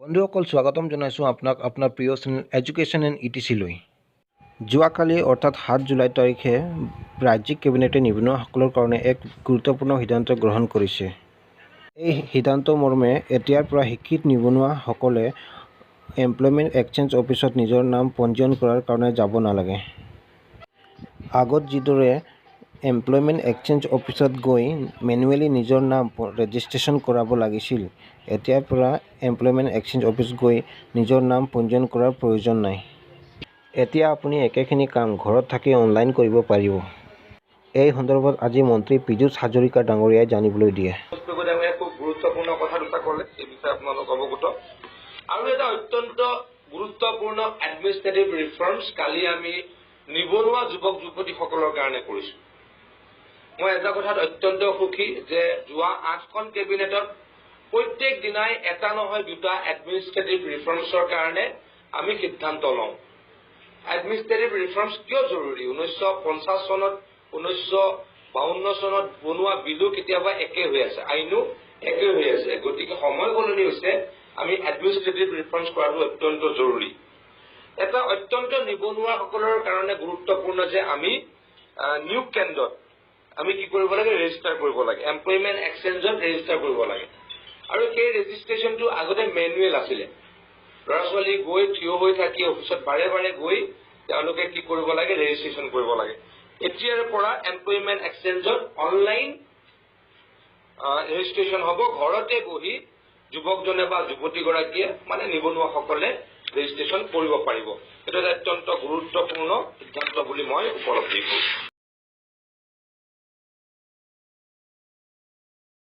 বন্ধুসকল স্বাগতম জনাইছোঁ আপোনাক আপোনাৰ প্ৰিয় চেনেল এডুকেশ্যন এণ্ড ইটিচিলৈ। যোৱাকালি অৰ্থাৎ 7 জুলাই তাৰিখে ৰাজ্যিক কেবিনেটে নিবনুৱাসকলৰ কাৰণে এক গুৰুত্বপূৰ্ণ সিদ্ধান্ত গ্ৰহণ কৰিছে। এই সিদ্ধান্ত মৰ্মে এতিয়াৰ পৰা শিক্ষিত নিবনুৱাসকলে এমপ্লয়মেণ্ট এক্সচেঞ্জ অফিচত নিজৰ নাম পঞ্জীয়ন কৰাৰ কাৰণে যাব নালাগে। আগত যিদৰে এমপ্লয়মেণ্ট এক্সচেঞ্জ অফিচত গৈ মেনুৱেলি নিজৰ নাম ৰেজিষ্ট্ৰেশ্যন কৰাব লাগিছিল, এতিয়াৰ পৰা এমপ্লয়মেণ্ট এক্সচেঞ্জ অফিচ গৈ নিজৰ নাম পঞ্জীয়ন কৰাৰ প্ৰয়োজন নাই। এতিয়া আপুনি একেখিনি কাম ঘৰত থাকি অনলাইন কৰিব পাৰিব। এই সন্দৰ্ভত আজি মন্ত্ৰী পীযুষ হাজৰিকা ডাঙৰীয়াই জানিবলৈ দিয়ে। খুব গুৰুত্বপূৰ্ণ কথা দুটা ক'লে, এই বিষয়ে আপোনালোক অৱগত। আৰু এটা অত্যন্ত গুৰুত্বপূৰ্ণ এডমিনিষ্ট্ৰেটিভ ৰিফৰ্মছ কালি আমি নিবনুৱা যুৱক যুৱতীসকলৰ কাৰণে কৰিছোঁ। মই এটা কথাত অত্যন্ত সুখী যে যোৱা 8খন কেবিনেটত প্ৰত্যেক দিনাই এটা নহয় দুটা এডমিনিষ্ট্ৰেটিভ ৰিফৰ্মছৰ কাৰণে আমি সিদ্ধান্ত লওঁ। এডমিনিষ্ট্ৰেটিভ ৰিফৰ্মছ কিয় জৰুৰী? 1950 চনত 1952 চনত বনোৱা বিলো কেতিয়াবা একে হৈ আছে, আইনো একে হৈ আছে। গতিকে সময় সলনি হৈছে, আমি এডমিনিষ্ট্ৰেটিভ ৰিফৰ্মছ কৰাটো অত্যন্ত জৰুৰী। এটা অত্যন্ত নিবনুৱাসকলৰ কাৰণে গুৰুত্বপূৰ্ণ যে আমি নিয়োগ কেন্দ্ৰত আমি কি কৰিব লাগে? ৰেজিষ্টাৰ কৰিব লাগে। এমপ্লয়মেণ্ট এক্সচেঞ্জত ৰেজিষ্টাৰ কৰিব লাগে। আৰু সেই ৰেজিষ্ট্ৰেশ্যনটো আগতে মেনুৱেল আছিলে। ল'ৰা ছোৱালী গৈ থিয় হৈ থাকি অফিচত বাৰে বাৰে গৈ তেওঁলোকে কি কৰিব লাগে? ৰেজিষ্ট্ৰেশ্যন কৰিব লাগে। এতিয়াৰ পৰা এমপ্লয়মেণ্ট এক্সচেঞ্জত অনলাইন ৰেজিষ্ট্ৰেশ্যন হ'ব। ঘৰতে বহি যুৱকজনে বা যুৱতীগৰাকীয়ে মানে নিবনুৱাসকলে ৰেজিষ্ট্ৰেশ্যন কৰিব পাৰিব। এইটো এটা অত্যন্ত গুৰুত্বপূৰ্ণ সিদ্ধান্ত বুলি মই উপলব্ধি কৰোঁ।